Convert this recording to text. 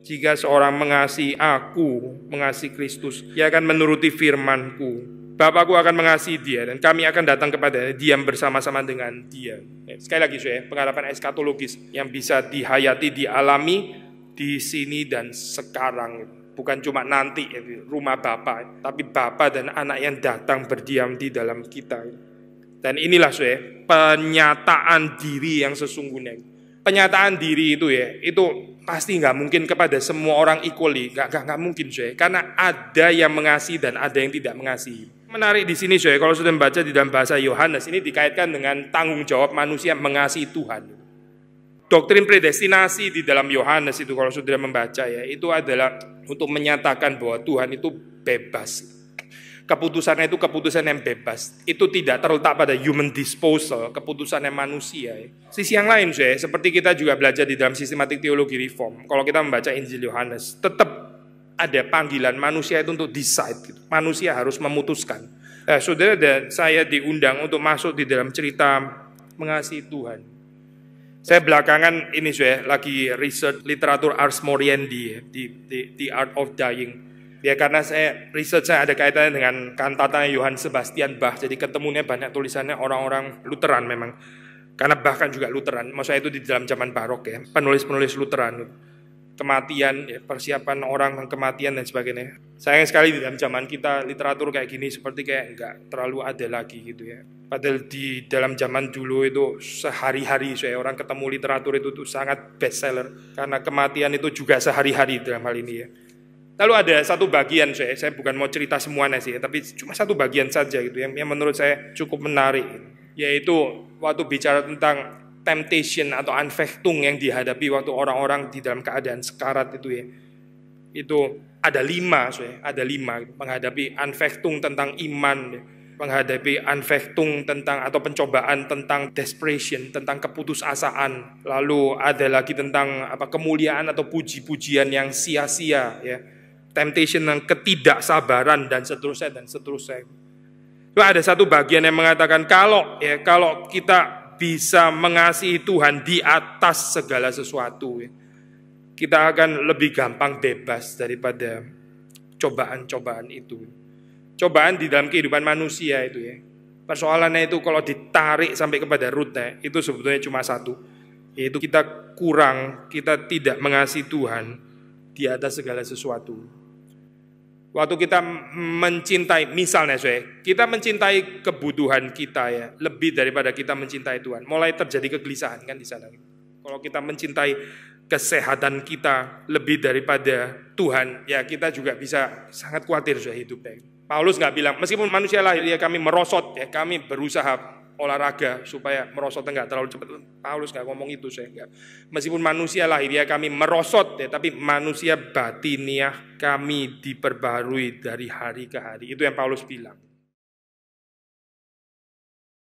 Jika seorang mengasihi aku, mengasihi Kristus, ia akan menuruti firman-Ku. Bapakku akan mengasihi dia, dan kami akan datang kepadanya, diam bersama-sama dengan dia. Sekali lagi, pengharapan eskatologis yang bisa dihayati, dialami di sini dan sekarang. Bukan cuma nanti, rumah Bapa, tapi Bapa dan anak yang datang berdiam di dalam kita. Dan inilah, penyataan diri yang sesungguhnya. Penyataan diri itu itu pasti nggak mungkin kepada semua orang equally, nggak mungkin, karena ada yang mengasihi dan ada yang tidak mengasihi. Menarik di sini, kalau sudah membaca di dalam bahasa Yohanes ini dikaitkan dengan tanggung jawab manusia mengasihi Tuhan. Doktrin predestinasi di dalam Yohanes itu kalau sudah membaca itu adalah untuk menyatakan bahwa Tuhan itu bebas. Keputusannya itu keputusan yang bebas. Itu tidak terletak pada human disposal, keputusannya manusia. Sisi yang lain, seperti kita juga belajar di dalam sistematik teologi reform. Kalau kita membaca Injil Yohanes, tetap ada panggilan manusia itu untuk decide. Gitu. Manusia harus memutuskan. Saudara dan saya diundang untuk masuk di dalam cerita mengasihi Tuhan. Saya belakangan ini lagi research literatur Ars Moriendi di The Art of Dying. Ya karena riset saya ada kaitannya dengan kantatanya Johann Sebastian Bach. Jadi ketemunya banyak tulisannya orang-orang Lutheran memang. Karena Bach kan juga Lutheran. Maksudnya itu di dalam zaman barok penulis-penulis Lutheran. Kematian, persiapan orang kematian dan sebagainya. Sayang sekali di dalam zaman kita literatur kayak gini seperti kayak enggak terlalu ada lagi gitu ya. Padahal di dalam zaman dulu itu sehari-hari orang ketemu literatur itu tuh sangat bestseller. Karena kematian itu juga sehari-hari dalam hal ini ya. Lalu ada satu bagian, saya bukan mau cerita semuanya sih, tapi cuma satu bagian saja gitu yang menurut saya cukup menarik, yaitu waktu bicara tentang temptation atau Anfechtung yang dihadapi waktu orang-orang di dalam keadaan sekarat itu ya. Itu ada 5, ada 5 menghadapi Anfechtung tentang iman, menghadapi Anfechtung tentang atau pencobaan tentang desperation, tentang keputusasaan. Lalu ada lagi tentang kemuliaan atau puji-pujian yang sia-sia ya. Temptation yang ketidaksabaran dan seterusnya dan seterusnya. Itu ada satu bagian yang mengatakan kalau kita bisa mengasihi Tuhan di atas segala sesuatu, kita akan lebih gampang bebas daripada cobaan-cobaan itu. Cobaan di dalam kehidupan manusia itu ya. Persoalannya itu kalau ditarik sampai kepada rootnya itu sebetulnya cuma satu, yaitu kita tidak mengasihi Tuhan di atas segala sesuatu. Waktu kita mencintai, misalnya kita mencintai kebutuhan kita ya, lebih daripada kita mencintai Tuhan. Mulai terjadi kegelisahan kan di sana. Kalau kita mencintai kesehatan kita lebih daripada Tuhan, ya kita juga bisa sangat khawatir hidupnya. Paulus nggak bilang, meskipun manusia lahir ya kami merosot ya, kami berusaha olahraga supaya merosotnya nggak terlalu cepat. Paulus nggak ngomong itu enggak. Meskipun manusia lahir ya kami merosot ya, tapi manusia batiniah kami diperbarui dari hari ke hari. Itu yang Paulus bilang.